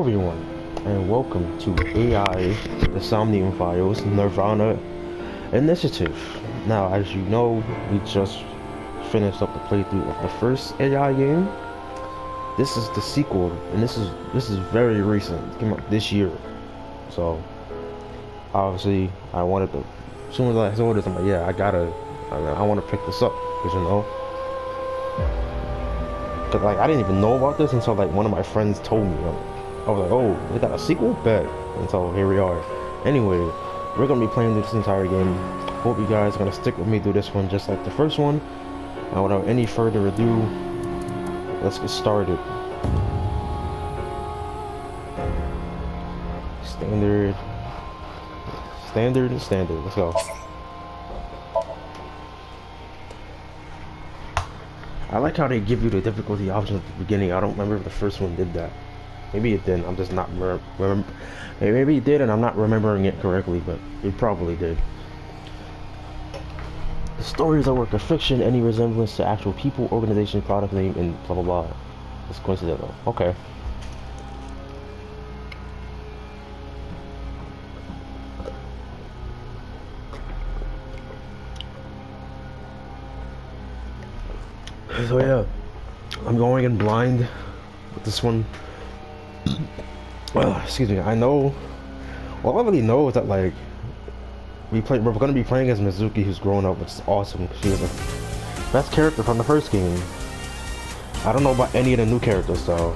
everyone, and welcome to AI, the Somnium Files, Nirvana Initiative. Now, as you know, we just finished up the playthrough of the first AI game. This is the sequel, and this is very recent. It came out this year, so obviously I wanted to. As soon as I saw this, I'm like, yeah, I want to pick this up, because cause like I didn't even know about this until like one of my friends told me. I was like, oh, they got a sequel? Bet. And so here we are. Anyway, we're gonna be playing this entire game. Hope you guys are gonna stick with me through this one just like the first one. And without any further ado, let's get started. Standard. Let's go. I like how they give you the difficulty options at the beginning. I don't remember if the first one did that. Maybe it didn't. I'm just not remember. Maybe it did, and I'm not remembering it correctly. But it probably did. The stories are a work of fiction. Any resemblance to actual people, organization, product name, and blah blah blah. It's coincidental. Okay. So yeah, I'm going in blind with this one. Excuse me. I know. All I really know is that like we're gonna be playing as Mizuki, who's grown up, which is awesome. She was the best character from the first game. I don't know about any of the new characters though,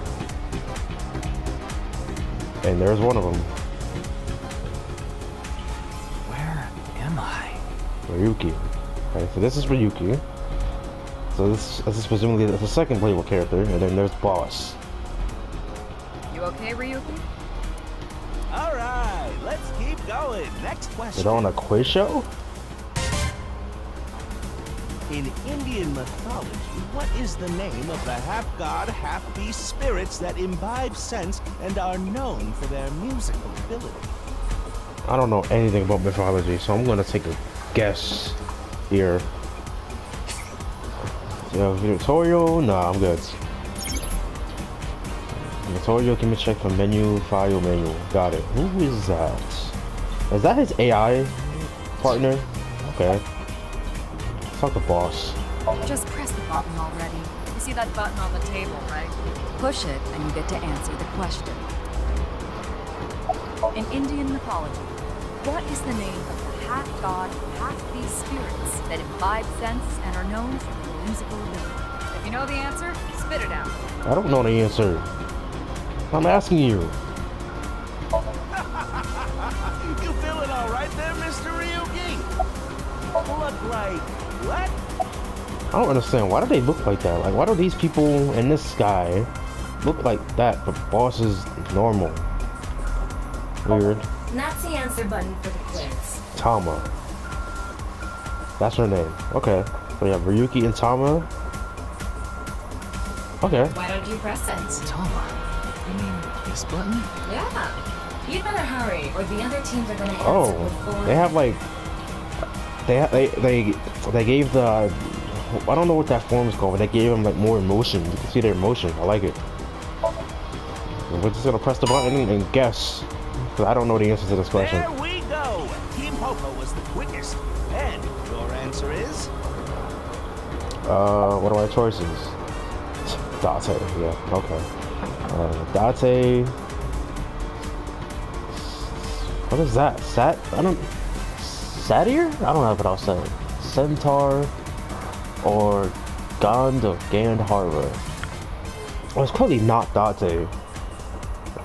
and there's one of them. Where am I? Ryuki. Okay, so this is Ryuki. So this is presumably the second playable character, and then there's Boss. You okay, Ryuki? All right, let's keep going. Next question. They're on a quiz show? In Indian mythology, what is the name of the half-god, half-beast spirits that imbibe sense and are known for their musical ability? I don't know anything about mythology, so I'm gonna take a guess here. Tutorial? Nah, I'm good. Tutorial, can we check for menu, file menu. Got it. Who is that? Is that his AI partner? Okay. Let's talk to Boss. Just press the button already. You see that button on the table, right? Push it and you get to answer the question. In Indian mythology, what is the name of the half-god, half-beast spirits that imbibe sense and are known for their musical ability? If you know the answer, spit it out. I don't know the answer. I'm asking you. You feeling all right there, Mr. Ryuki? Look like what? I don't understand. Why do they look like that? Like, why do these people and this guy look like that, but Boss is normal? Weird. That's the answer button for the quiz. Tama. That's her name. Okay. So yeah, Ryuki and Tama. Okay. Why don't you press it? Tama. You mean this button? Yeah. You'd better hurry, or the other teams are gonna answer before. They have like they gave the I don't know what that form is called, but they gave them like more emotion. You can see their emotion. I like it. We're just gonna press the button and guess, because I don't know the answer to this question. There we go. Team Popo was the quickest. And your answer is? What are my choices? Date. Yeah. Okay. Date. What is that? Satyr? I don't know what I'll say. Centaur or Gandharva. Oh, it's probably not Date.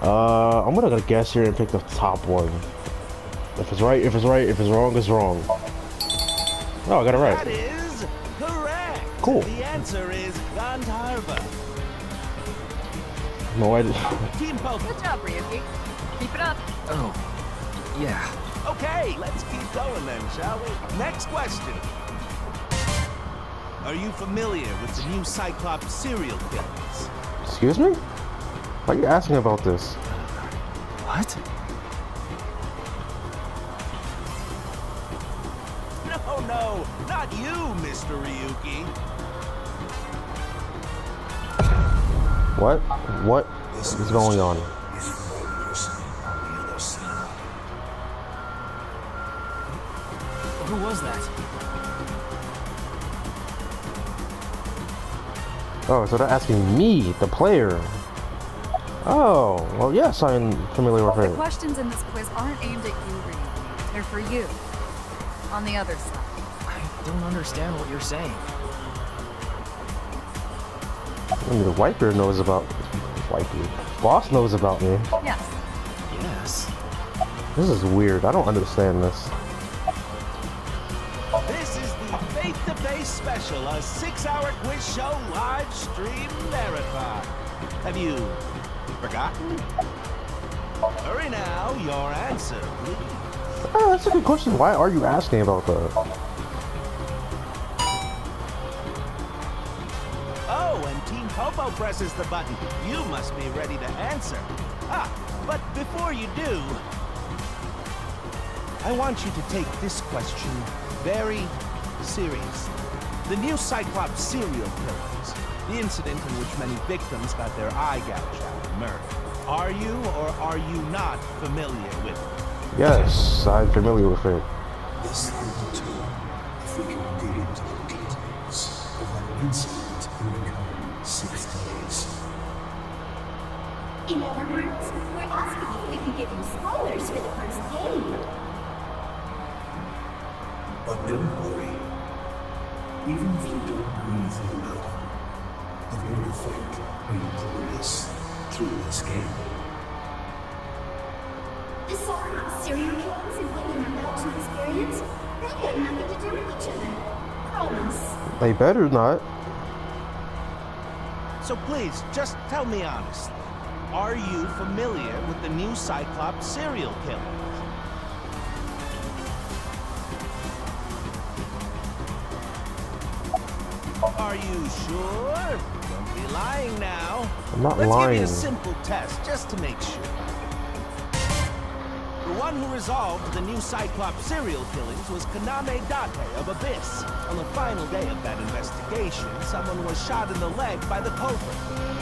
I'm gonna guess here and pick the top one. If it's right, if it's right. If it's wrong, it's wrong. Oh, I got it right. That is correct. Cool. The answer is Gandharva. No idea. Team Popo. Good job, Ryuki. Keep it up. Oh, yeah. Okay, let's keep going then, shall we? Next question. Are you familiar with the new Cyclops serial killers? Excuse me? Why are you asking about this? What? No, not you, Mr. Ryuki. What? What is going on? Who was that? Oh, so they're asking me, the player. Oh, well, yes, I'm familiar with The her. questions in this quiz aren't aimed at you, Reed. They're for you. On the other side. I don't understand what you're saying. I mean, the white beard knows about... White beard. Boss knows about me. Yes. Yes. This is weird. I don't understand this. This is the Face-to-Face Special, a 6-hour quiz show live stream marathon. Have you forgotten? Hurry now, your answer, please. Oh, that's a good question. Why are you asking about that? Oh, and Team Popo presses the button. You must be ready to answer. Ah, but before you do, I want you to take this question very seriously. The new Cyclops serial killers, the incident in which many victims got their eye gouged out and murdered. Are you or are you not familiar with it? Yes, I'm familiar with it. This will determine if we can dig into the details of that incident in the coming 6 days. In other words, we're asking if we can give you spoilers for the first game. But don't worry. Even if you don't know anything about them, it will affect how you progress through this game. Sorry, serial killers and what you're about to experience, they have nothing to do with each other. Promise. They better not. So please, just tell me honestly. Are you familiar with the new Cyclops serial killers? Are you sure? Don't be lying now. I'm not Let's lying. give you a simple test just to make sure. The one who resolved the new Cyclops serial killings was Kaname Date of Abyss. On the final day of that investigation, someone was shot in the leg by the culprit.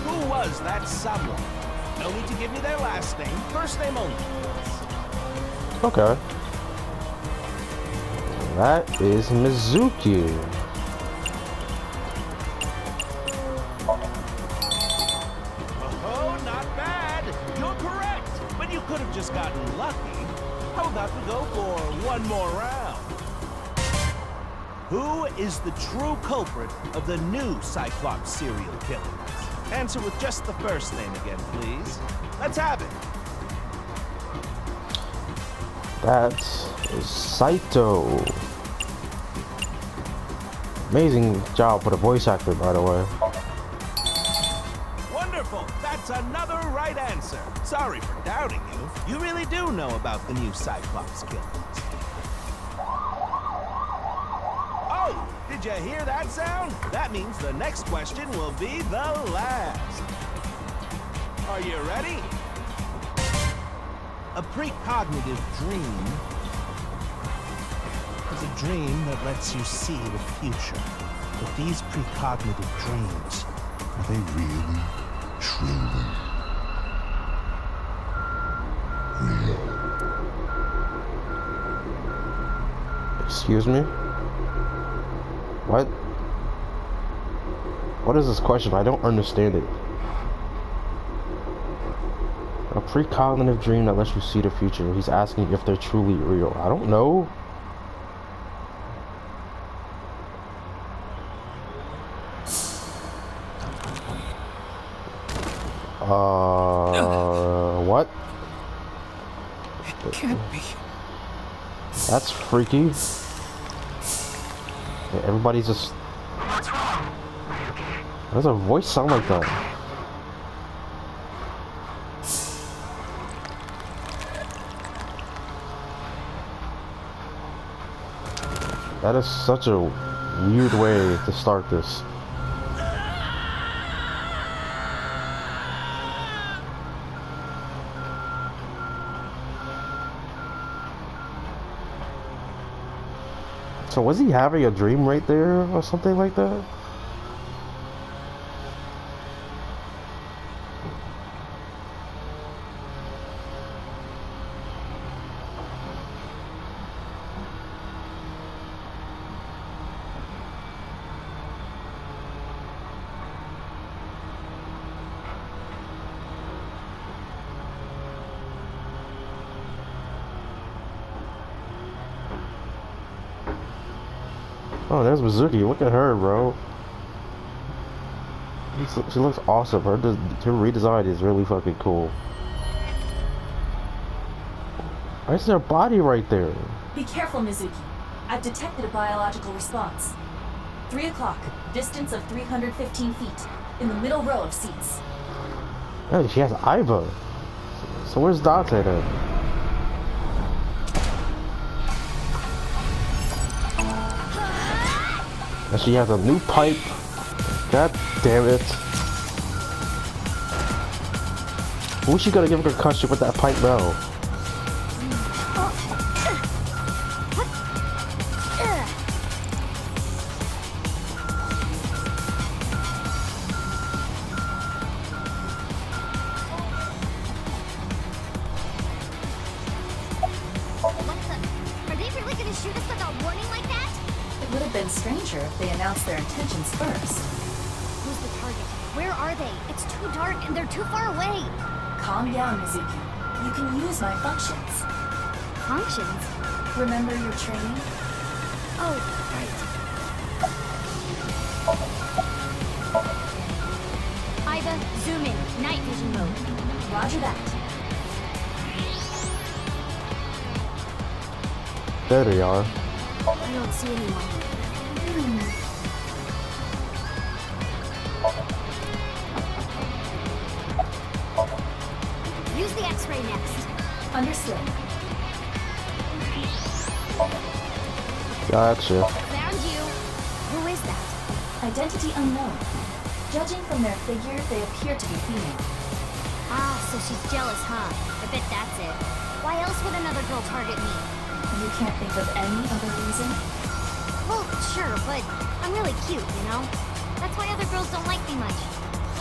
Who was that someone? No need to give me their last name, first name only. Okay. That is Mizuki. Oh, not bad. You're correct. But you could have just gotten lucky. How about we go for one more round? Who is the true culprit of the new Cyclops serial killings? Answer with just the first name again, please. Let's have it. That is Saito. Amazing job for the voice actor, by the way. Wonderful. That's another right answer. Sorry for doubting you. You really do know about the new Cyclops killings. Oh, did you hear that sound? That means the next question will be the last. Are you ready? A precognitive dream is a dream that lets you see the future. But these precognitive dreams, are they really, truly real? Excuse me? What? What is this question? I don't understand it. A precognitive dream that lets you see the future. He's asking if they're truly real. I don't know. What? It can't be. That's freaky. Yeah, everybody's just... What's wrong? Are you okay? Why does a voice sound like that? That is such a weird way to start this. So was he having a dream right there or something like that? Oh, there's Mizuki. Look at her, bro. She looks awesome. Her redesign is really fucking cool. Why is there a body right there? Be careful, Mizuki. I've detected a biological response. 3 o'clock, distance of 315 feet, in the middle row of seats. Hey, she has Iva. So where's Dante then? And she has a new pipe. God damn it. Who's she gonna give a concussion with that pipe now? Are they really gonna shoot us without warning like that? It would have been stranger if they announced their intentions first. Who's the target? Where are they? It's too dark and they're too far away. Calm down, Mizuki. You can use my functions. Functions? Remember your training? Oh, right. Iva, zoom in. Night vision mode. Roger that. There they are. I don't see anyone. Use the X-ray next. Understood. Gotcha. Found you. Who is that? Identity unknown. Judging from their figure, they appear to be female. Ah, so she's jealous, huh? I bet that's it. Why else would another girl target me? You can't think of any other reason? Well, sure, but I'm really cute, you know? That's why other girls don't like me much.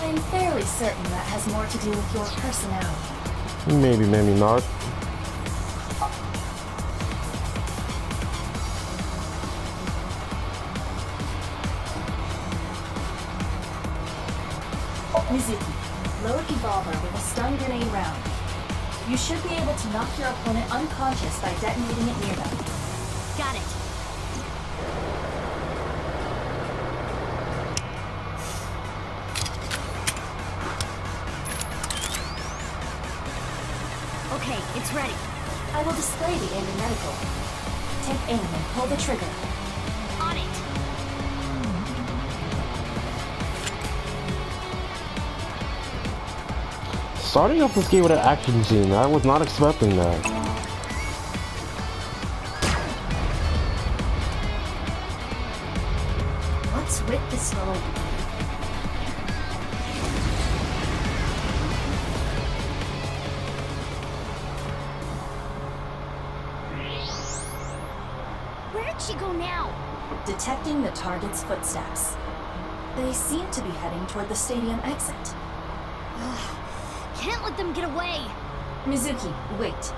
I'm fairly certain that has more to do with your personality. Maybe, maybe not. Mizuki, load Evolver with a stun grenade round. You should be able to knock your opponent unconscious by detonating it near them. Got it. Okay, it's ready. I will display the aim in medical. Take aim and pull the trigger. On it. Starting off this game with an action scene, I was not expecting that. What's with the slow? Where'd she go now? Detecting the target's footsteps. They seem to be heading toward the stadium exit. Can't let them get away. Mizuki, wait.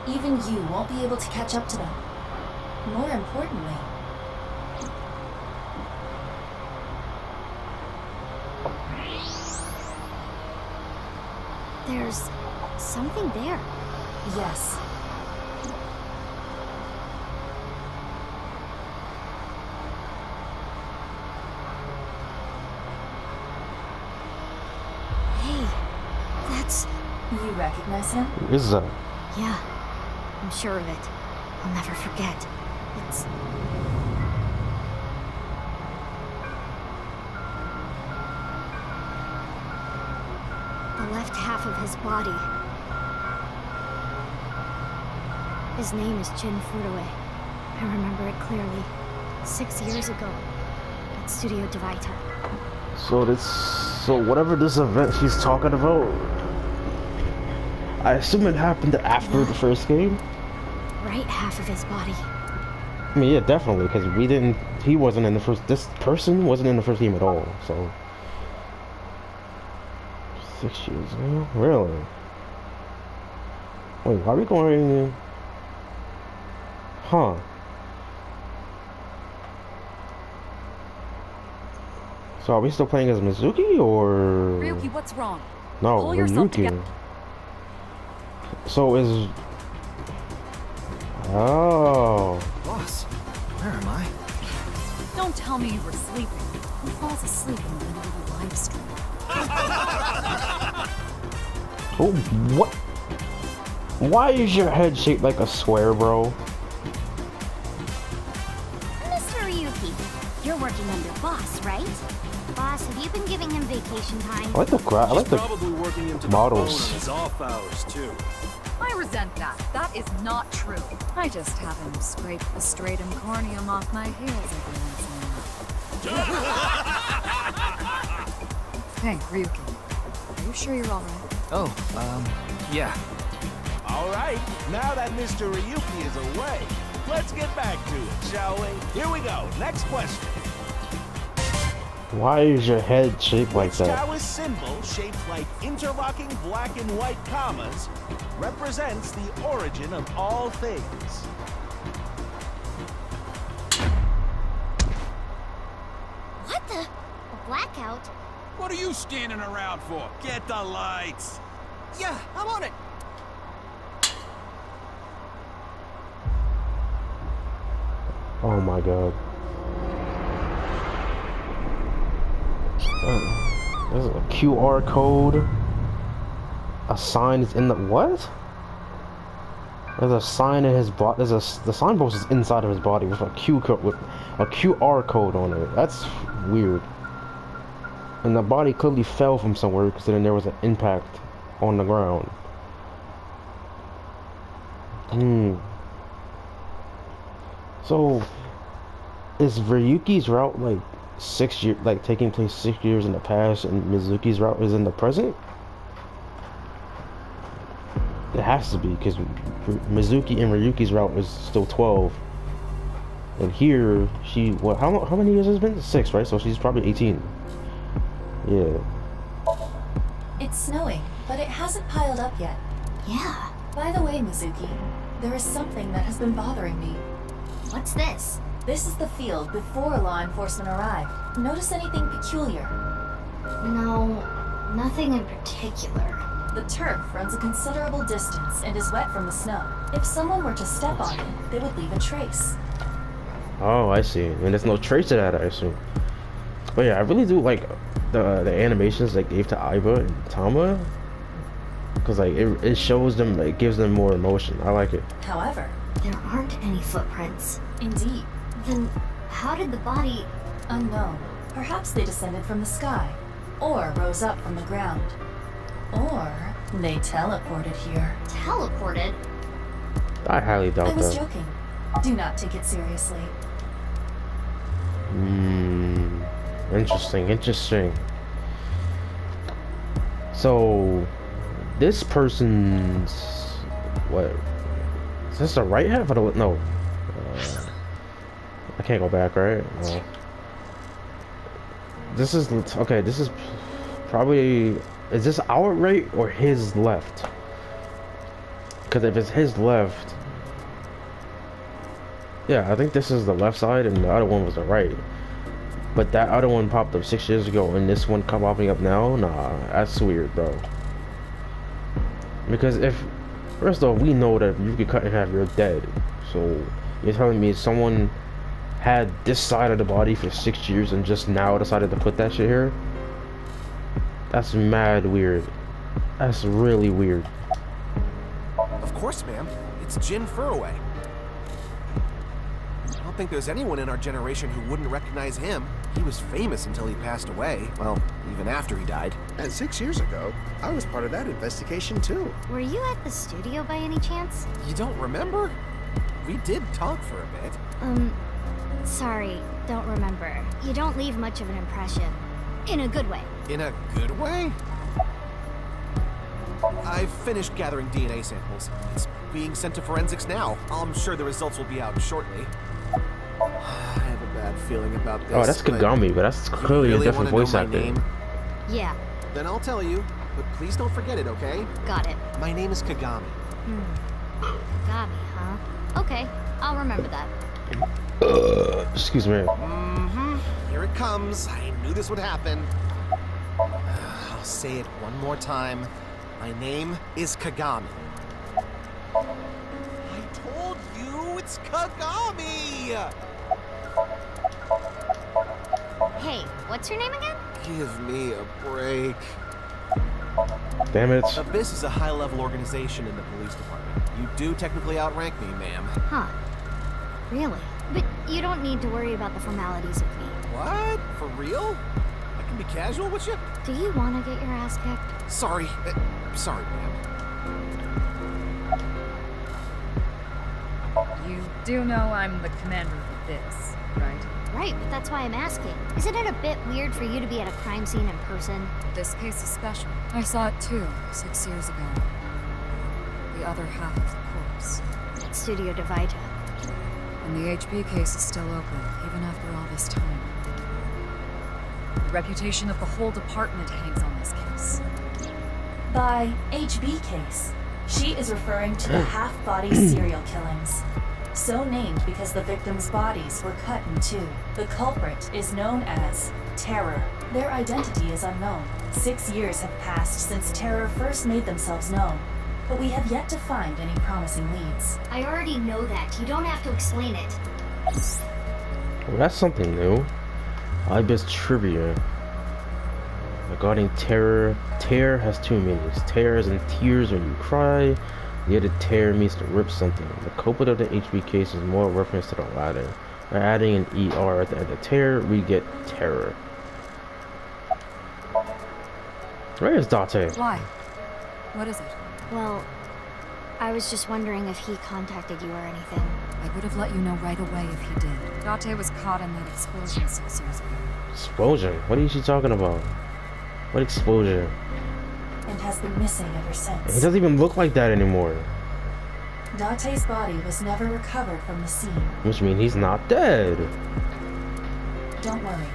Even you won't be able to catch up to them. More importantly, There's something there. yes. Hey, that's... You recognize him? Who is that? Yeah, I'm sure of it. I'll never forget. It's... the left half of his body. His name is Jin Furue. I remember it clearly. 6 years ago, at Studio Devaita. So whatever this event she's talking about, I assume it happened after the first game. Right half of his body. I mean, yeah, definitely, because he wasn't in the first, this person wasn't in the first game at all, so. 6 years ago? Really? Wait, why are we going? Huh. So are we still playing as Mizuki, or? Ryuki, what's wrong? No, Pull yourself together. Ryuki. So is... Oh. Boss, where am I? tell me you were sleeping. Who falls asleep in the middle of a live stream? Oh, what? Why is your head shaped like a square, bro? Mr. Ryuki, you're working under boss, right? Boss, have you been giving him vacation time? I like the I like the Probably working him to the models. bone on his off hours too. I resent that. That is not true. I just have him scrape the stratum corneum off my heels every once in a while. Hey, Ryuki. Are you sure you're alright? Oh, yeah. All right, now that Mr. Ryuki is away, let's get back to it, shall we? Here we go. Next question. Why is your head shaped like Which that? Taoist symbol, shaped like interlocking black and white commas, represents the origin of all things? What the? A blackout? What are you standing around for? Get the lights. Yeah, I'm on it. Oh my god. There's a QR code. A sign is in the what? There's a sign in his body. The signpost is inside of his body with a QR code on it. That's weird. And the body clearly fell from somewhere because then there was an impact on the ground. So is Ryuki's route like 6 years, like taking place 6 years in the past, and Mizuki's route is in the present? It has to be, because Mizuki and Ryuki's route is still 12, and here she what? How many years has it been? 6, right? So she's probably 18. Yeah. It's snowing, but it hasn't piled up yet. Yeah. By the way, Mizuki, there is something that has been bothering me. What's this? This is the field before law enforcement arrived. Notice anything peculiar? No, nothing in particular. The turf runs a considerable distance and is wet from the snow. If someone were to step on it, they would leave a trace. Oh, I see. And there's no trace of that, I assume. But yeah, I really do like the animations they gave to Aiba and Tama, because like it shows them, it gives them more emotion. I like it. However, There aren't any footprints. indeed, Then how did the body... unknown. Perhaps they descended from the sky, or rose up from the ground, or they teleported here. teleported? I highly I doubt was that. joking. Do not take it seriously. Interesting. So, this person's what? Is this the right half? No. I can't go back, right? No. This is okay. This is probably. Is this our right or his left? Because if it's his left, yeah, I think this is the left side, and the other one was the right. But that other one popped up 6 years ago, and this one popping up now? Nah, that's weird, bro. Because if, first off, we know that if you get cut in half, you're dead. So you're telling me someone had this side of the body for 6 years and just now decided to put that shit here? That's mad weird. That's really weird. Of course, ma'am. It's Jin Furroway. I don't think there's anyone in our generation who wouldn't recognize him. He was famous until he passed away. Well, even after he died. And 6 years ago, I was part of that investigation too. Were you at the studio by any chance? You don't remember? We did talk for a bit. Sorry, don't remember. You don't leave much of an impression. In a good way. In a good way? I've finished gathering DNA samples. It's being sent to forensics now. I'm sure the results will be out shortly. I have a bad feeling about this. Oh, that's Kagami, but that's clearly really a different wanna know voice my actor. name? Yeah, Then I'll tell you, but please don't forget it, okay? got it. My name is Kagami. Got me, huh? Okay, I'll remember that. Excuse me. Here it comes. I knew this would happen. I'll say it one more time. My name is Kagami. I told you it's Kagami! Hey, what's your name again? Give me a break. Damn it. Abyss is a high-level organization in the police department. You do technically outrank me, ma'am. Huh. Really? But you don't need to worry about the formalities with me. What? For real? I can be casual with you? Do you want to get your ass kicked? Sorry. Sorry, ma'am. You do know I'm the commander of Abyss, right? Right, but that's why I'm asking. Isn't it a bit weird for you to be at a crime scene in person? This case is special. I saw it too, 6 years ago. The other half of the corpse. At Studio Divita. And the HB case is still open, even after all this time. The reputation of the whole department hangs on this case. By HB case, she is referring to the half-body serial killings. So named because the victims' bodies were cut in two. The culprit is known as Terror. Their identity is unknown. 6 years have passed since Terror first made themselves known, but we have yet to find any promising leads. I already know that. You don't have to explain it. Well, that's something new. Ibis trivia. Regarding terror, tear has two meanings. Tear is in tears when you cry. The other tear means to rip something. The culprit of the HB case is more reference to the Latin. By adding an ER at the end of tear, we get terror. Where is Date? Why? What is it? Well, I was just wondering if he contacted you or anything. I would have let you know right away if he did. Date was caught in that explosion 6 years ago. Explosion? What is she talking about? What explosion? And has been missing ever He since. doesn't even look like that anymore. Date's body was never recovered from the scene. Which means he's not dead. Don't worry.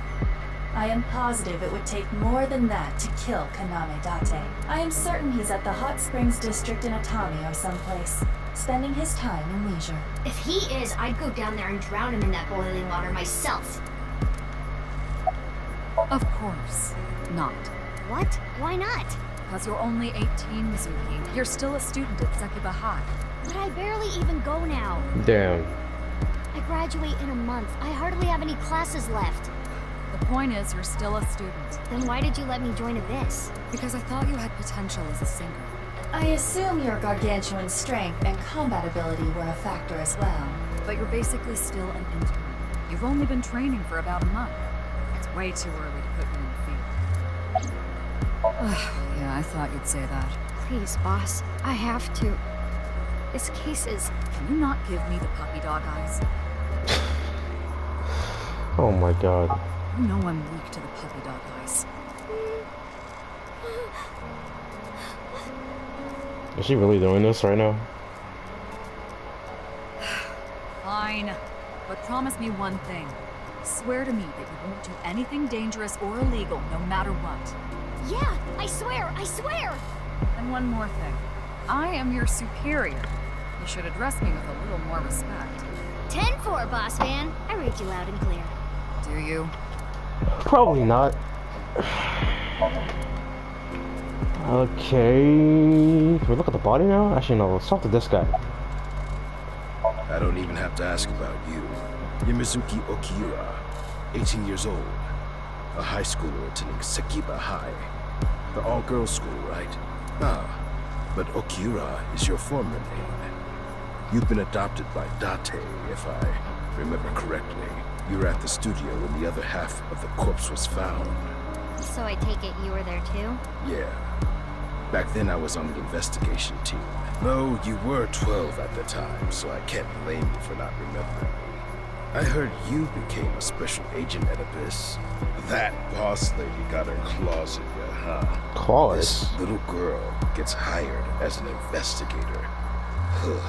I am positive it would take more than that to kill Kaname Date. I am certain he's at the Hot Springs district in Atami or someplace, spending his time in leisure. If he is, I'd go down there and drown him in that boiling water myself. Of course not. What? Why not? Because you're only 18, Mizuki. You're still a student at Sekiba High. But I barely even go now. Damn. I graduate in a month. I hardly have any classes left. The point is, you're still a student. Then why did you let me join Abyss? Because I thought you had potential as a singer. I assume your gargantuan strength and combat ability were a factor as well. But you're basically still an intern. You've only been training for about a month. It's way too early to put you in the field. Yeah, I thought you'd say that. Please, boss. I have to. This case is... Can you not give me the puppy dog eyes? Oh my god. You know I'm weak to the puppy dog eyes. Is she really doing this right now? Fine. But promise me one thing. Swear to me that you won't do anything dangerous or illegal, no matter what. Yeah, I swear, I swear! And one more thing. I am your superior. You should address me with a little more respect. 10-4, boss man. I read you loud and clear. Do you? Probably not. Okay. Can we look at the body now? Actually, no. Let's talk to this guy. I don't even have to ask about you. Yamizuki Okiura, 18 years old. A high schooler attending Sekiba High. The all-girls school, right? Ah, but Okiura is your former name. You've been adopted by Date, if I remember correctly. You were at the studio when the other half of the corpse was found. So I take it you were there too? Yeah. Back then I was on the investigation team. Though you were 12 at the time, so I can't blame you for not remembering me. I heard you became a special agent at Abyss. That boss lady got her claws in you, huh? Claws? This little girl gets hired as an investigator. Huh.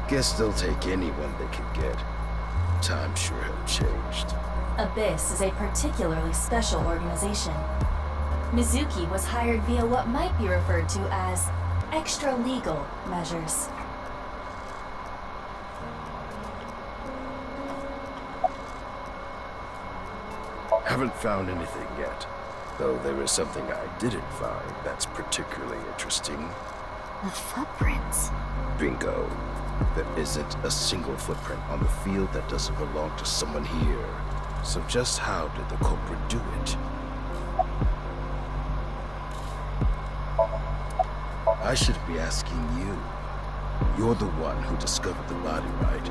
Guess they'll take anyone they can get. Times sure have changed. Abyss is a particularly special organization. Mizuki was hired via what might be referred to as extra-legal measures. Haven't found anything yet, though there is something I didn't find that's particularly interesting. The footprints. Bingo. There isn't a single footprint on the field that doesn't belong to someone here. So just how did the culprit do it? I should be asking you. You're the one who discovered the body, right?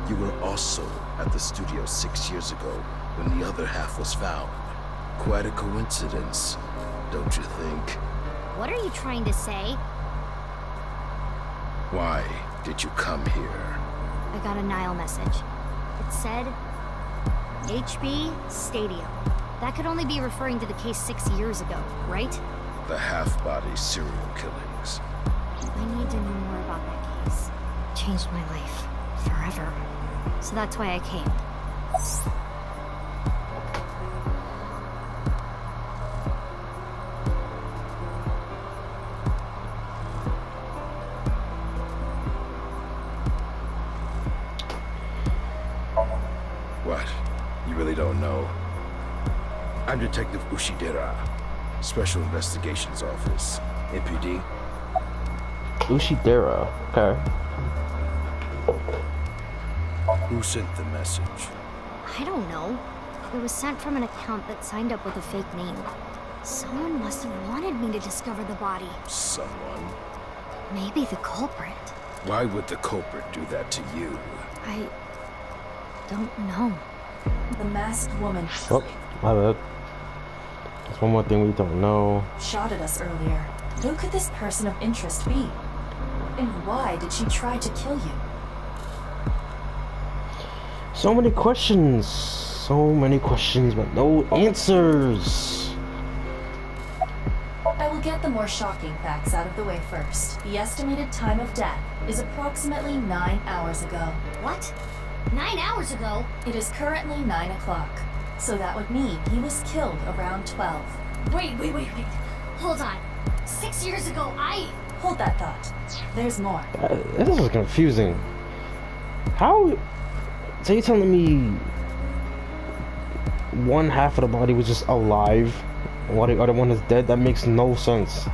You were also at the studio 6 years ago when the other half was found. Quite a coincidence, don't you think? What are you trying to say? Why did you come here? I got a Nile message. It said HB Stadium. That could only be referring to the case 6 years ago, right? The half-body serial killings. I need to know more about that case. It changed my life. Forever. So that's why I came. What? You really don't know? I'm Detective Ushidera, Special Investigations Office, MPD. Ushidera. Okay. Who sent the message? I don't know. It was sent from an account that signed up with a fake name. Someone must have wanted me to discover the body. Someone? Maybe the culprit. Why would the culprit do that to you? I don't know. The masked woman Oh, my bad. There's one more thing we don't know. shot at us earlier. Who could this person of interest be? And why did she try to kill you? So many questions. So many questions, but no answers. I will get the more shocking facts out of the way first. The estimated time of death is approximately 9 hours ago. What? 9 hours ago? It is currently 9 o'clock, so that would mean he was killed around 12. Wait. Hold on. 6 years ago, Hold that thought. There's more. This is confusing. How? So you're telling me one half of the body was just alive while the other one is dead? That makes no sense.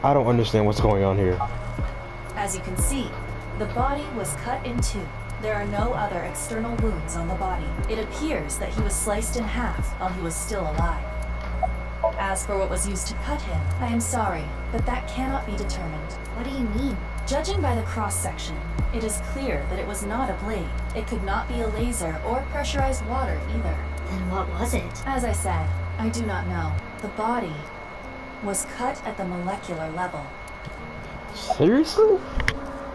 I don't understand what's going on here. As you can see, the body was cut in two. There are no other external wounds on the body. It appears that he was sliced in half while he was still alive. As for what was used to cut him, I am sorry, but that cannot be determined. What do you mean? Judging by the cross-section, it is clear that it was not a blade. It could not be a laser or pressurized water either. Then what was it? As I said, I do not know. The body was cut at the molecular level. Seriously?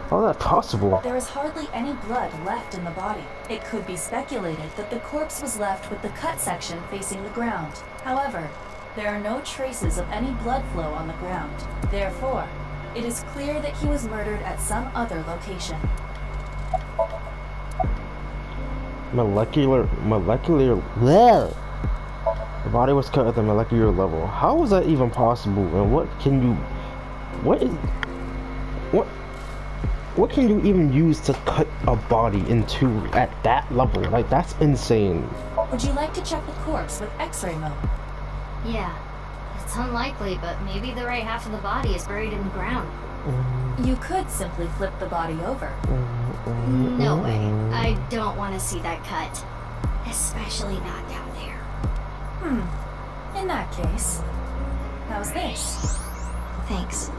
How is that possible? There is hardly any blood left in the body. It could be speculated that the corpse was left with the cut section facing the ground. However, there are no traces of any blood flow on the ground. Therefore, it is clear that he was murdered at some other location. Molecular. Bleh. The body was cut at the molecular level. How is that even possible? And what can you even use to cut a body in two at that level? Like, that's insane. Would you like to check the corpse with X-ray mode? Yeah. It's unlikely, but maybe the right half of the body is buried in the ground. You could simply flip the body over. No way. I don't want to see that cut. Especially not down there. In that case, how's this? Thanks.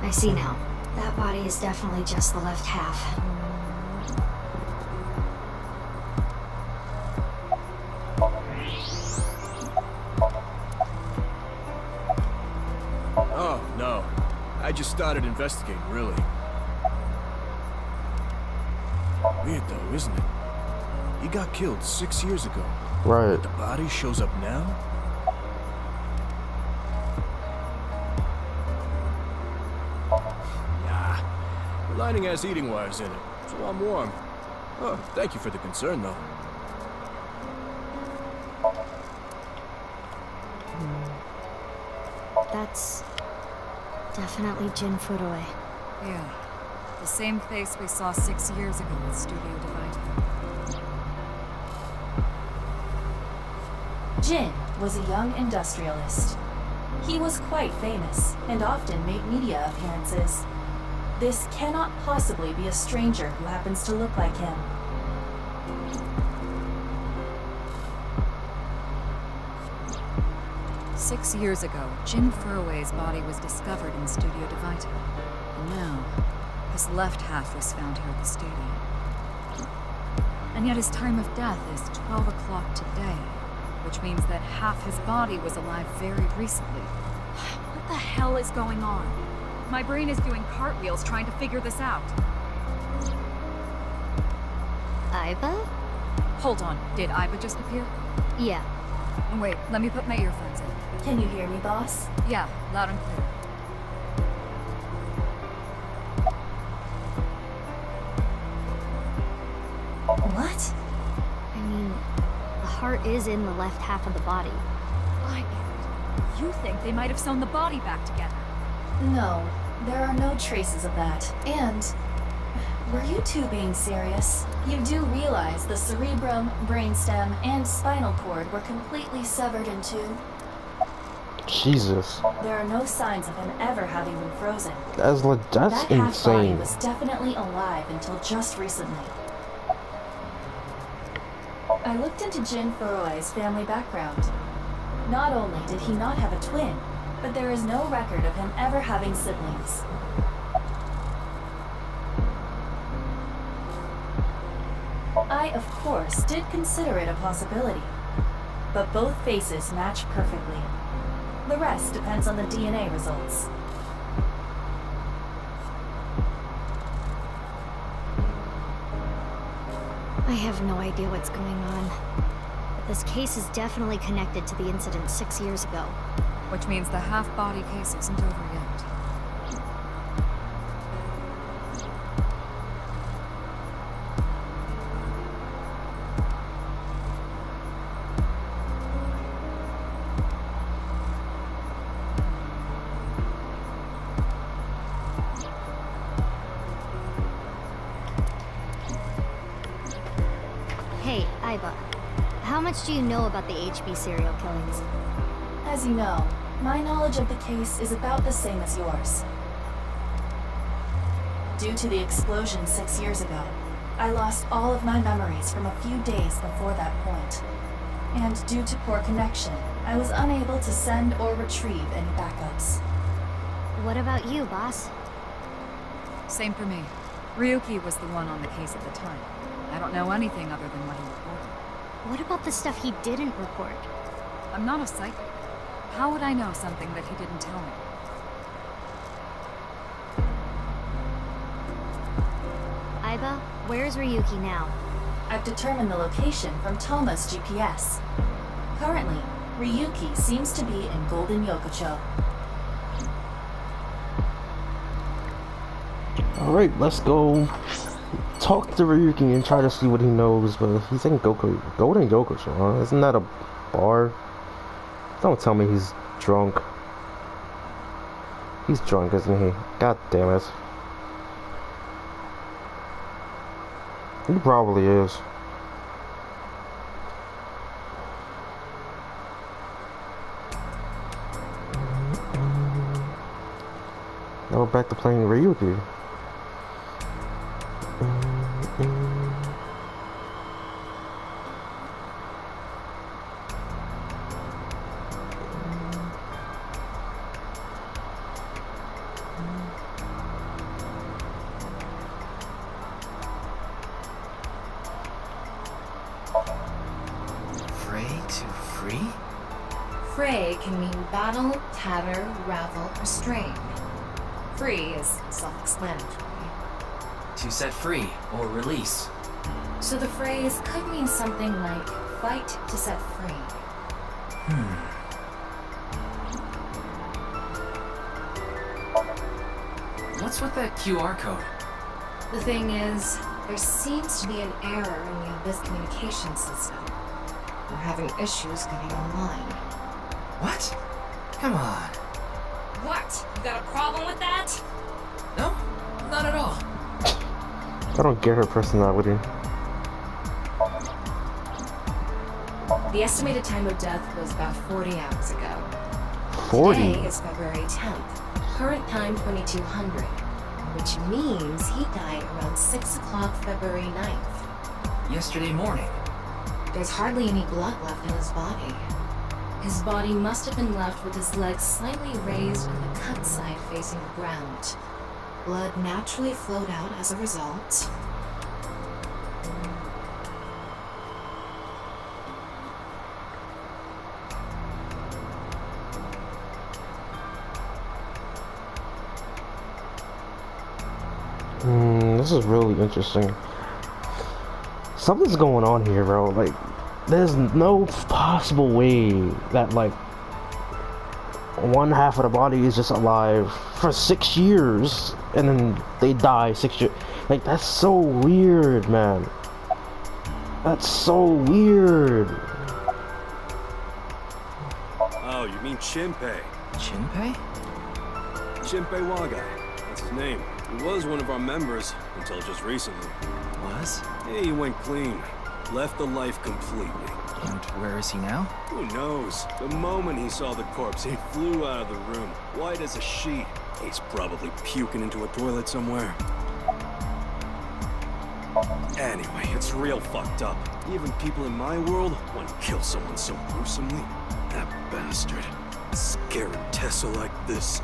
I see now. That body is definitely just the left half. Oh, no. I just started investigating, really. Weird though, isn't it? He got killed 6 years ago. Right. The body shows up now? Nah. The lining has heating wires in it, so I'm warm. Oh, thank you for the concern, though. That's definitely Jin Furue. Yeah. The same face we saw 6 years ago at Studio Divide. Jin was a young industrialist. He was quite famous and often made media appearances. This cannot possibly be a stranger who happens to look like him. 6 years ago, Jin Furway's body was discovered in Studio Devita. And now, his left half was found here at the stadium. And yet his time of death is 12 o'clock today, which means that half his body was alive very recently. What the hell is going on? My brain is doing cartwheels trying to figure this out. Iba? Hold on, did Iba just appear? Yeah. Wait, let me put my earphones in. Can you hear me, boss? Yeah, loud and clear. What? I mean, the heart is in the left half of the body. You think they might have sewn the body back together? No, there are no traces of that. And were you two being serious? You do realize the cerebrum, brainstem, and spinal cord were completely severed in two? Jesus. There are no signs of him ever having been frozen. That's That half body insane. was definitely alive until just recently. I looked into Jin Furway's family background. Not only did he not have a twin, but there is no record of him ever having siblings. I, of course, did consider it a possibility, but both faces match perfectly. The rest depends on the DNA results. I have no idea what's going on. But this case is definitely connected to the incident 6 years ago. Which means the half-body case isn't over yet. Hey, Iba. How much do you know about the HB serial killings? As you know, my knowledge of the case is about the same as yours. Due to the explosion 6 years ago, I lost all of my memories from a few days before that point. And due to poor connection, I was unable to send or retrieve any backups. What about you, boss? Same for me. Ryuki was the one on the case at the time. I don't know anything other than what he reported. What about the stuff he didn't report? I'm not a psychic. How would I know something that he didn't tell me? Iba, where's Ryuki now? I've determined the location from Toma's GPS. Currently, Ryuki seems to be in Golden Yokocho. Alright, let's go talk to Ryuki and try to see what he knows, but he's in Golden Yokocho, huh? Isn't that a bar? Don't tell me he's drunk. He's drunk, isn't he? God damn it. He probably is. Now we're back to playing Ryuki. Fray can mean battle, tatter, ravel, or strain. Free is self-explanatory. To set free or release. So the phrase could mean something like fight to set free. What's with that QR code? The thing is, there seems to be an error in the Abyss communication system. We're having issues getting online. What? Come on. What? You got a problem with that? No, not at all. I don't get her personality. The estimated time of death was about 40 hours ago. 40? Today is February 10th. Current time 2200. Which means he died around 6 o'clock February 9th. Yesterday morning. There's hardly any blood left in his body. His body must have been left with his legs slightly raised and the cut side facing the ground. Blood naturally flowed out as a result. This is really interesting. Something's going on here, bro. Like, there's no possible way that, like, one half of the body is just alive for 6 years and then they die 6 years. Like, that's so weird, man. That's so weird. Oh, you mean Shinpei? Shinpei? Shinpei Wagai. That's his name. He was one of our members until just recently. Was? Yeah, he went clean. Left the life completely. And where is he now? Who knows? The moment he saw the corpse, he flew out of the room, white as a sheet. He's probably puking into a toilet somewhere. Anyway, it's real fucked up. Even people in my world want to kill someone so gruesomely. That bastard. Scaring Tessa like this.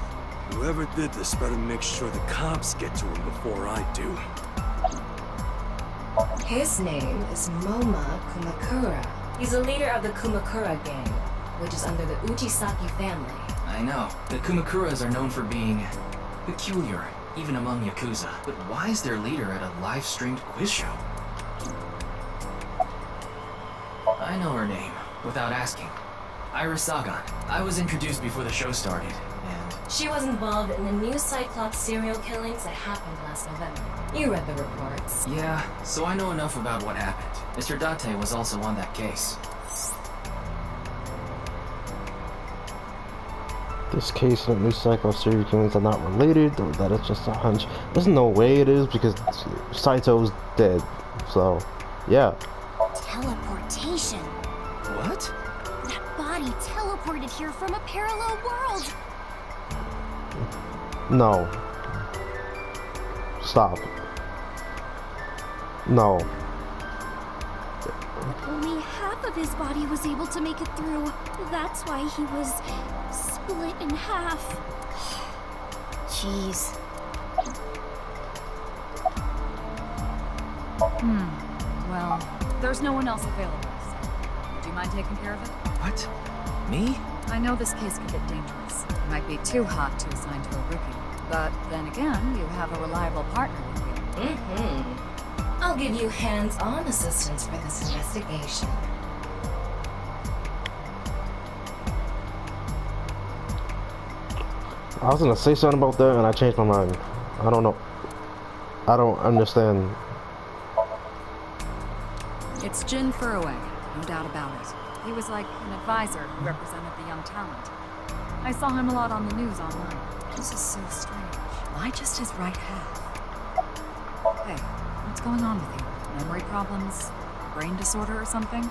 Whoever did this better make sure the cops get to him before I do. His name is Moma Kumakura. He's a leader of the Kumakura gang, which is under the Uchisaki family. I know. The Kumakuras are known for being peculiar, even among Yakuza. But why is their leader at a live-streamed quiz show? I know her name, without asking. Iris Sagan. I was introduced before the show started, and... She was involved in the new Cyclops serial killings that happened last November. You read the reports. Yeah, so I know enough about what happened. Mr. Date was also on that case. This case and the new Cyclops serial killings are not related, or that it's just a hunch. There's no way it is because Saito's dead. So, yeah. Teleportation. What? That body teleported here from a parallel world. No. Stop. No. Only half of his body was able to make it through. That's why he was split in half. Jeez. Well, there's no one else available, so would you mind taking care of it? What? Me? I know this case can get dangerous. It might be too hot to assign to a rookie. But then again, you have a reliable partner with you. I'll give you hands-on assistance for this investigation. I was gonna say something about that and I changed my mind. I don't know. I don't understand. It's Jin Furue, no doubt about it. He was like an advisor who represented the young talent. I saw him a lot on the news online. This is so strange. Why just his right half? Hey, what's going on with you? Memory problems? Brain disorder or something?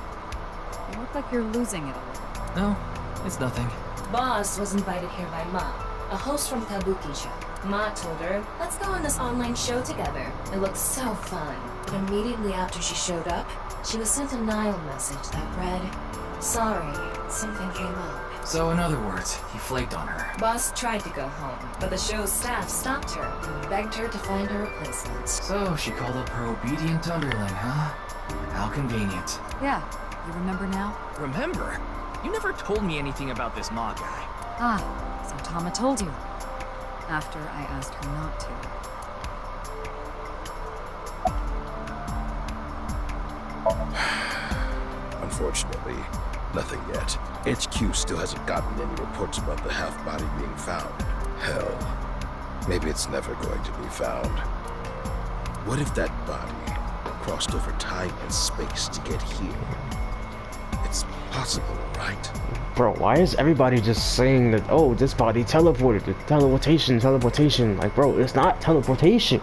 You look like you're losing it a little. No, it's nothing. Boss was invited here by Ma, a host from Kabuki show. Ma told her, let's go on this online show together. It looked so fun. But immediately after she showed up, she was sent a Nile message that read, sorry, something came up. So in other words, he flaked on her. Boss tried to go home, but the show's staff stopped her and begged her to find a replacement. So she called up her obedient underling, huh? How convenient. Yeah, you remember now? Remember? You never told me anything about this Ma guy. Ah, so Tama told you. After I asked her not to. Unfortunately, nothing yet. HQ still hasn't gotten any reports about the half-body being found. Hell, maybe it's never going to be found. What if that body crossed over time and space to get here? It's possible, right? Bro, why is everybody just saying that, oh, this body teleported, teleportation? Like, bro, it's not teleportation.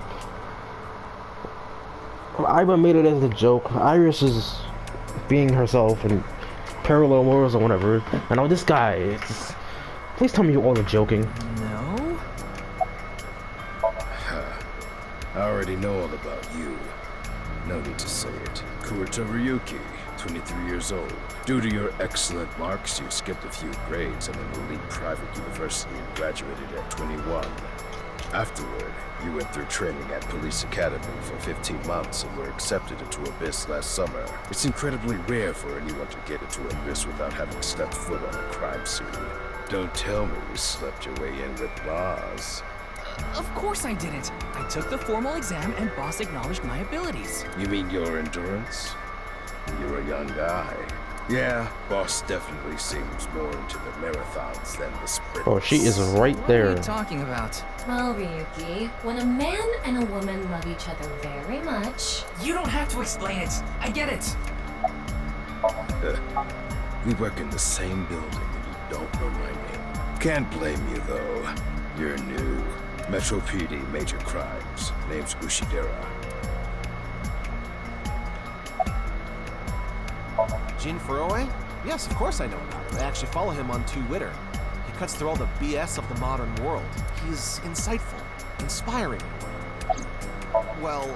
Iba made it as a joke. Iris is being herself and parallel worlds or whatever. And oh, this guy is just... Please tell me you all are joking. No? I already know all about you. No need to say it. Kurita Ryuki, 23 years old. Due to your excellent marks, you skipped a few grades at an elite private university and graduated at 21. Afterward, you went through training at Police Academy for 15 months and were accepted into Abyss last summer. It's incredibly rare for anyone to get into Abyss without having stepped foot on a crime scene. Don't tell me you slept your way in with Boss. Of course I didn't. I took the formal exam and boss acknowledged my abilities. You mean your endurance? You're a young guy. Yeah, Boss definitely seems more into the marathons than the sprints. Oh, she is right there. What are you talking about? Well, Ryuki, when a man and a woman love each other very much... You don't have to explain it. I get it. We work in the same building and you don't know my name. Can't blame you, though. You're new. Metro PD, major crimes. Name's Ushidera. Jin Furue? Yes, of course I know about him. I actually follow him on Twitter. He cuts through all the BS of the modern world. He's insightful, inspiring. Well...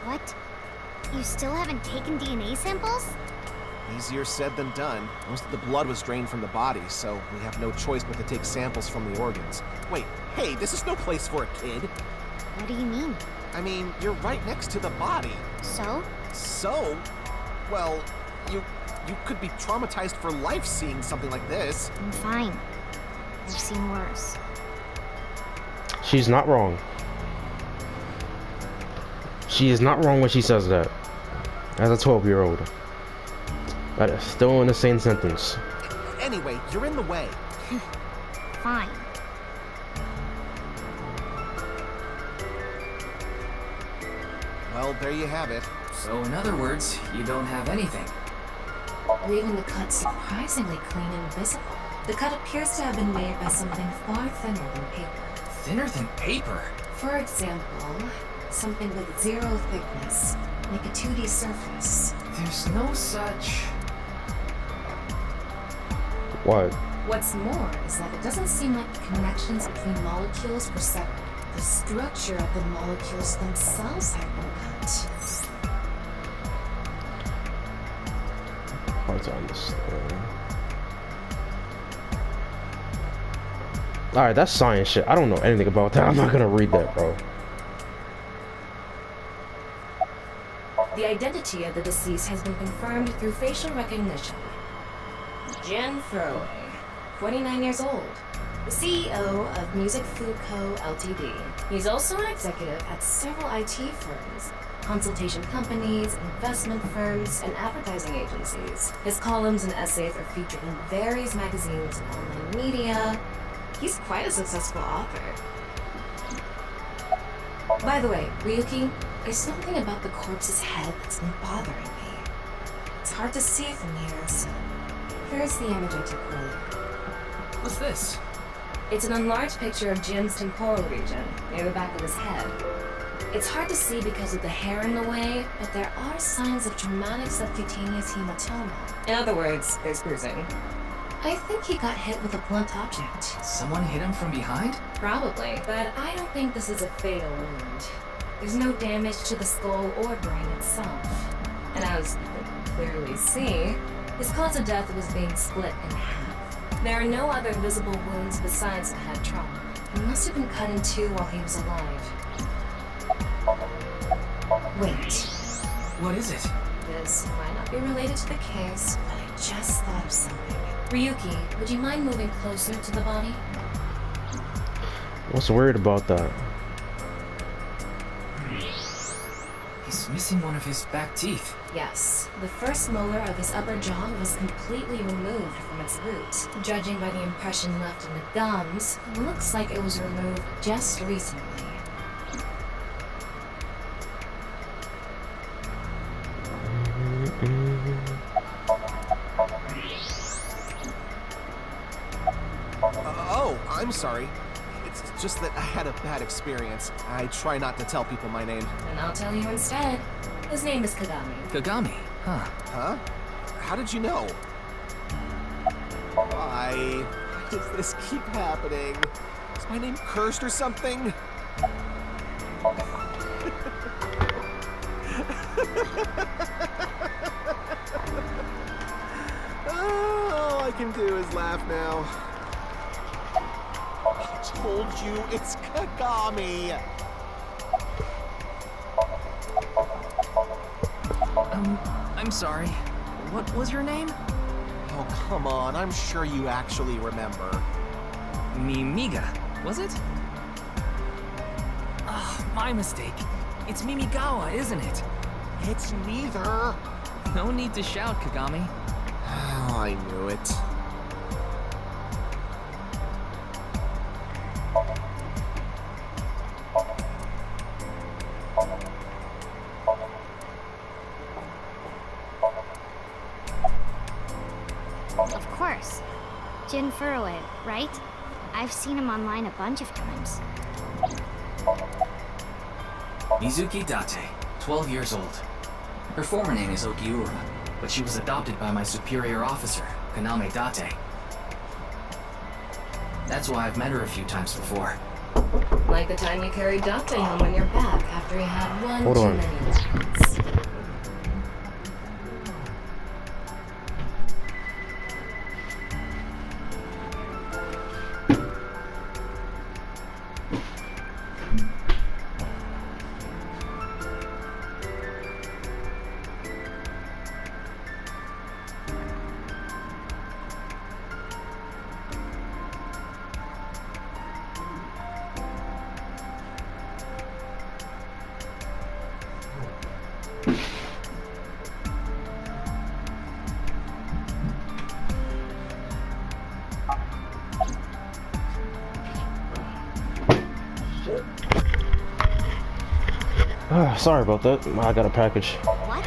What? You still haven't taken DNA samples? Easier said than done. Most of the blood was drained from the body, so we have no choice but to take samples from the organs. Wait, hey, this is no place for a kid. What do you mean? I mean, you're right next to the body. So? So? Well, you could be traumatized for life seeing something like this. I'm fine. I've seen worse. She's not wrong. She is not wrong when she says that. As a 12-year-old. That is still in the same sentence. Anyway, you're in the way. Fine. Well, there you have it. So in other words, you don't have anything. Leaving the cut surprisingly clean and visible. The cut appears to have been made by something far thinner than paper. Thinner than paper? For example, something with zero thickness, like a 2D surface. There's no such... What? What's more is that it doesn't seem like the connections between molecules were severed. The structure of the molecules themselves had been cut. Hard to understand. Alright, that's science shit. I don't know anything about that. I'm not gonna read that, bro. The identity of the deceased has been confirmed through facial recognition. Jin Furue, 29 years old, the CEO of Music Food Co. Ltd. He's also an executive at several IT firms, consultation companies, investment firms, and advertising agencies. His columns and essays are featured in various magazines and online media. He's quite a successful author. By the way, Ryuki, there's something about the corpse's head that's been bothering me. It's hard to see from here, so here's the image I took earlier. What's this? It's an enlarged picture of Jin's temporal region, near the back of his head. It's hard to see because of the hair in the way, but there are signs of traumatic subcutaneous hematoma. In other words, there's bruising. I think he got hit with a blunt object. Someone hit him from behind? Probably, but I don't think this is a fatal wound. There's no damage to the skull or brain itself. And as you can clearly see, his cause of death was being split in half. There are no other visible wounds besides the head trauma. He must have been cut in two while he was alive. Wait. What is it? This might not be related to the case, but I just thought of something. Ryuki, would you mind moving closer to the body? What's weird about that? He's missing one of his back teeth. Yes. The first molar of his upper jaw was completely removed from its root. Judging by the impression left in the gums, it looks like it was removed just recently. Oh, I'm sorry. It's just that I had a bad experience. I try not to tell people my name. And I'll tell you instead. His name is Kagami. Kagami? Huh. Huh? How did you know? Why does this keep happening? Is my name cursed or something? All I can do is laugh now. I told you, it's Kagami. I'm sorry. What was your name? Oh, come on. I'm sure you actually remember. Mimiga, was it? Ah, my mistake. It's Mimigawa, isn't it? It's neither. No need to shout, Kagami. Oh, I knew it. Of course. Jin Furue, right? I've seen him online a bunch of times. Mizuki Date, 12 years old. Her former name is Okiura, but she was adopted by my superior officer, Kaname Date. That's why I've met her a few times before. Like the time you carried Date home on your back after he had one Hold too on. many weapons. Sorry about that. I got a package. What?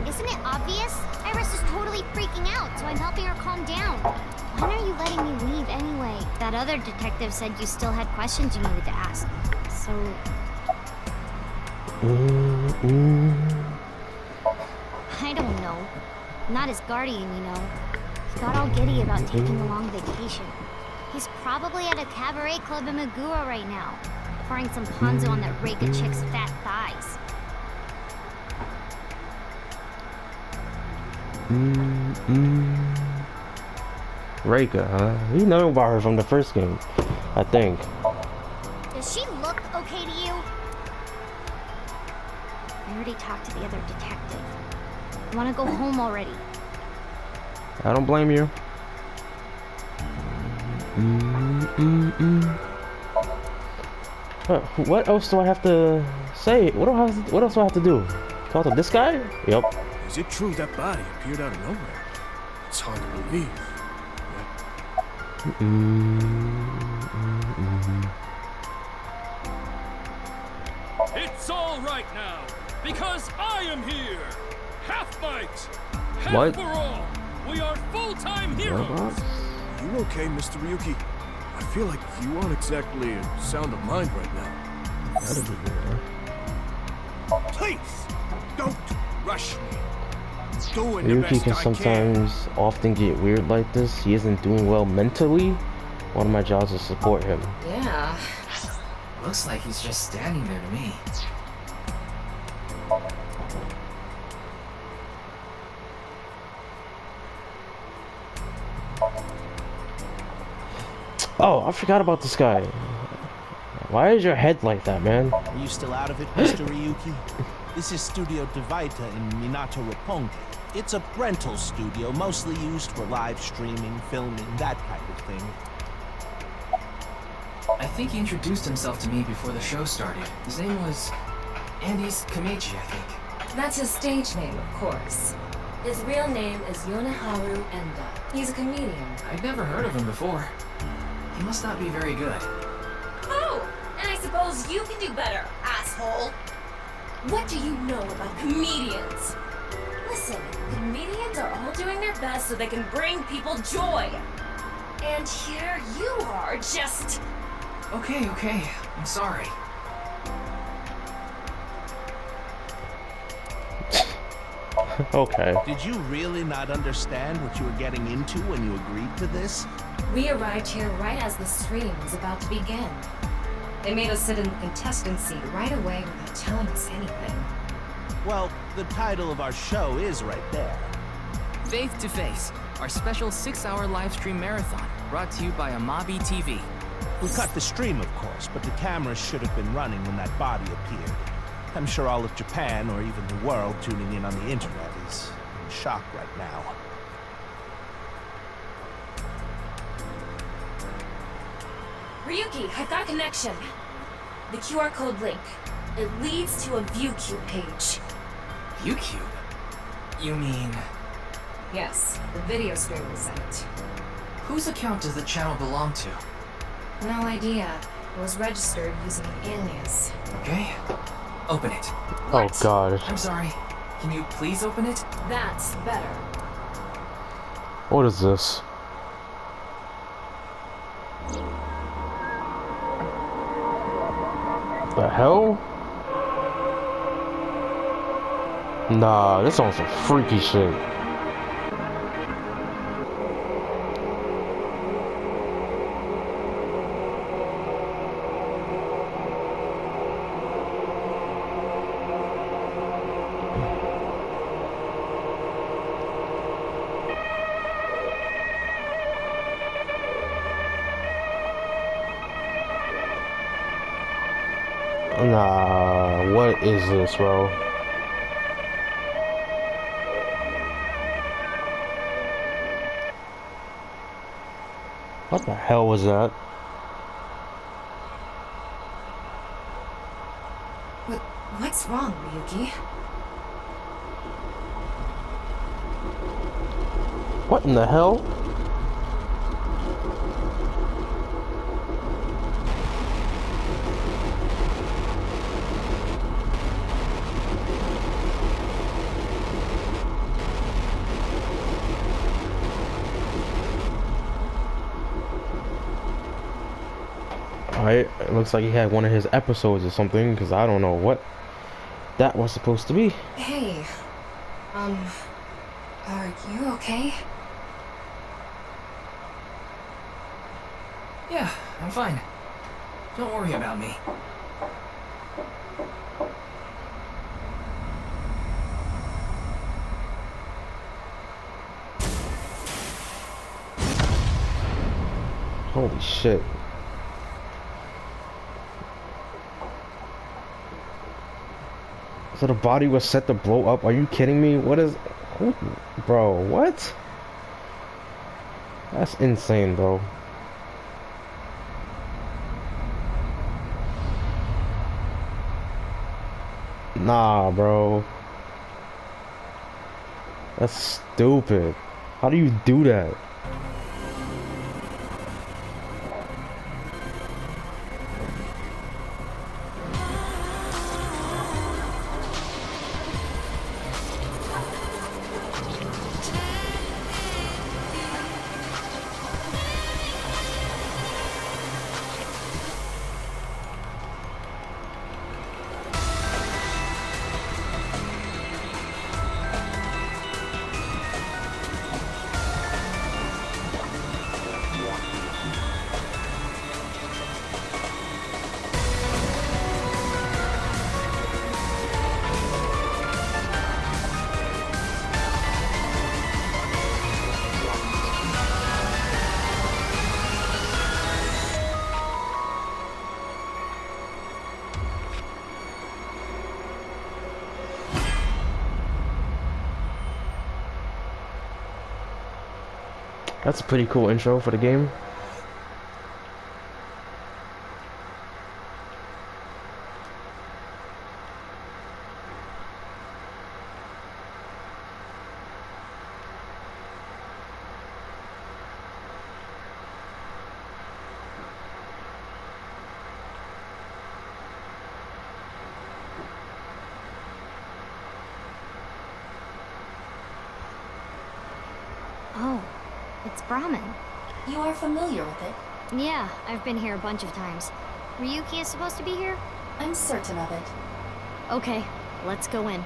Isn't it obvious? Iris is totally freaking out, so I'm helping her calm down. When are you letting me leave anyway? That other detective said you still had questions you needed to ask. So... I don't know. I'm not his guardian, you know. He got all giddy about taking a long vacation. He's probably at a cabaret club in Magura right now, pouring some ponzu on that Reika chick's fat thighs. Reika, huh? We know about her from the first game, I think. Does she look okay to you? I already talked to the other detective. I want to go home already. I don't blame you. What else do I have to say? What else do I have to do? Talk to this guy? Yep. Is it true that body appeared out of nowhere? It's hard to believe. It's all right now, because I am here! Half-bite! Half What? for all! We are full-time heroes! Robots? You okay, Mr. Ryuki? I feel like you aren't exactly in sound of mind right now. Please, don't rush me. Doing the Ryuki best can I can. sometimes often get weird like this. He isn't doing well mentally. One of my jobs is to support him. Yeah. Looks like he's just standing there to me. Oh, I forgot about this guy. Why is your head like that, man? Are you still out of it, Mr. Ryuki? This is Studio Devaita in Minato Roppongi. It's a rental studio, mostly used for live streaming, filming, that kind of thing. I think he introduced himself to me before the show started. His name was Andy's Kameji, I think. That's his stage name, of course. His real name is Yoneharu Enda. He's a comedian. I'd never heard of him before. He must not be very good. Oh, and I suppose you can do better, asshole. What do you know about comedians? Listen, comedians are all doing their best so they can bring people joy. And here you are, just... Okay, I'm sorry. Okay. Did you really not understand what you were getting into when you agreed to this? We arrived here right as the stream was about to begin. They made us sit in the contestant seat right away without telling us anything. Well, the title of our show is right there. Faith to Face, our special 6-hour live stream marathon, brought to you by Amabi TV. We cut the stream, of course, but the cameras should have been running when that body appeared. I'm sure all of Japan, or even the world tuning in on the internet, is in shock right now. Ryuki, I've got a connection. The QR code link. It leads to a ViewCube page. ViewCube? You mean... Yes, the video stream we sent. Whose account does the channel belong to? No idea. It was registered using an alias. Okay. Open it. Oh god. I'm sorry. Can you please open it? That's better. What is this? The hell? Nah, this on some freaky shit. Nah, what is this, bro? What the hell was that? What's wrong, Ryuki? What in the hell? Alright, it looks like he had one of his episodes or something, because I don't know what that was supposed to be. Hey, are you okay? Yeah, I'm fine. Don't worry about me. Holy shit. So the body was set to blow up? Are you kidding me? What is... Bro, what? That's insane, bro. Nah, bro. That's stupid. How do you do that? That's a pretty cool intro for the game. Oh, it's Brahmin. You are familiar with it? Yeah, I've been here a bunch of times. Ryuki is supposed to be here? I'm certain of it. Okay, let's go in.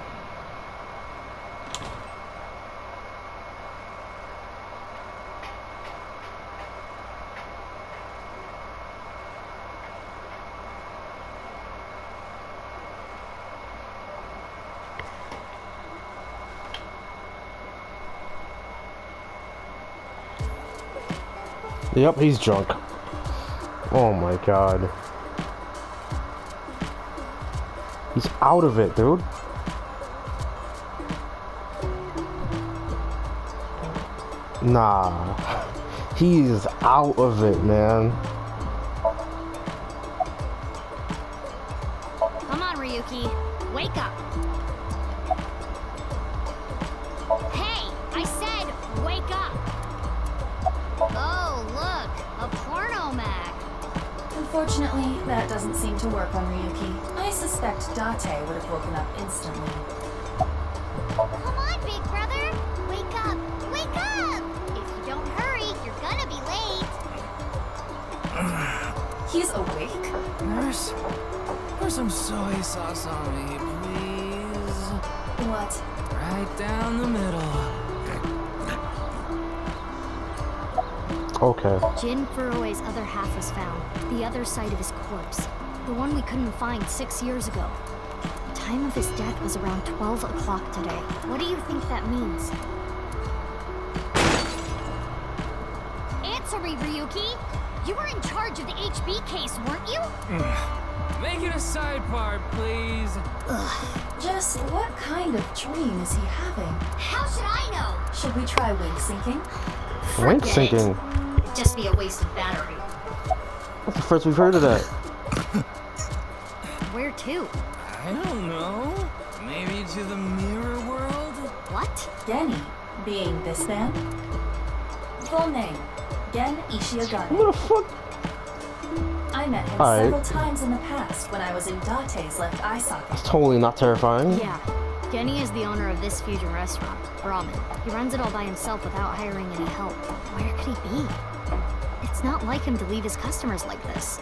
Yep, he's drunk. Oh my god. He's out of it, dude. Nah. He's out of it, man. Come on, Ryuki. Wake up. Hey, I said wake up. Oh, look. A porno mag. Unfortunately, that doesn't seem to work on Ryuki. I suspect Date would have woken up instantly. Come on, big brother. Wake up. Wake up. If you don't hurry, you're gonna be late. He's awake? Nurse, pour some soy sauce on me, please. What? Right down the middle. Okay. Jin Furue's other half was found. The other side of his corpse. The one we couldn't find 6 years ago. The time of his death was around 12 o'clock today. What do you think that means? Answer me, Ryuki! You were in charge of the HB case, weren't you? Make it a side part, please. Just what kind of dream is he having? How should I know? Should we try wink syncing? Wink Forget it. syncing. It'd just be a waste of battery. That's the first we've heard of that. Where to? I don't know. Maybe to the mirror world? What? Genny, being this man? Full name, Gen Ishiogane. What the fuck? I met him Alright. several times in the past when I was in Date's left eye socket. That's totally not terrifying. Yeah. Genny is the owner of this fusion restaurant, Ramen. He runs it all by himself without hiring any help. Where could he be? It's not like him to leave his customers like this.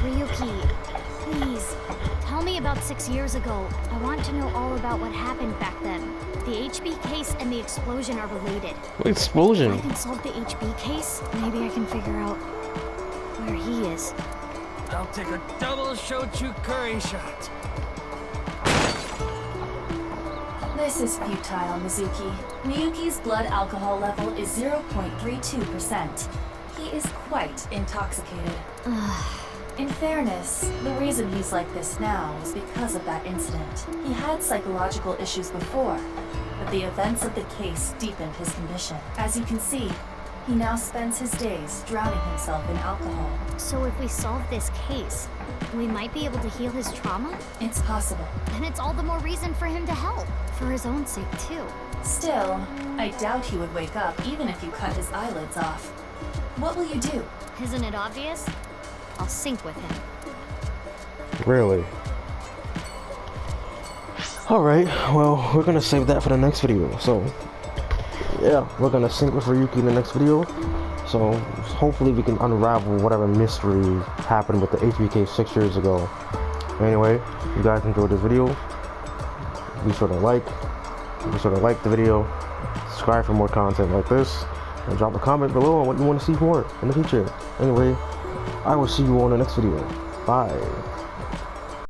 Ryuki, please, tell me about 6 years ago. I want to know all about what happened back then. The HB case and the explosion are related. Explosion. If I can solve the HB case, maybe I can figure out where he is. I'll take a double shochu curry shot. This is futile, Mizuki. Miyuki's blood alcohol level is 0.32%. He is quite intoxicated. In fairness, the reason he's like this now is because of that incident. He had psychological issues before, but the events of the case deepened his condition. As you can see, he now spends his days drowning himself in alcohol. So if we solve this case, we might be able to heal his trauma? It's possible. Then it's all the more reason for him to help. For his own sake, too. Still, I doubt he would wake up even if you cut his eyelids off. What will you do? Isn't it obvious? I'll sync with him. Really? Alright, well, we're gonna save that for the next video. So, yeah, we're gonna sync with Ryuki in the next video. So, hopefully we can unravel whatever mystery happened with the HBK 6 years ago. Anyway, if you guys enjoyed this video, be sure to like the video, subscribe for more content like this, and drop a comment below on what you want to see more in the future. Anyway, I will see you on the next video. Bye.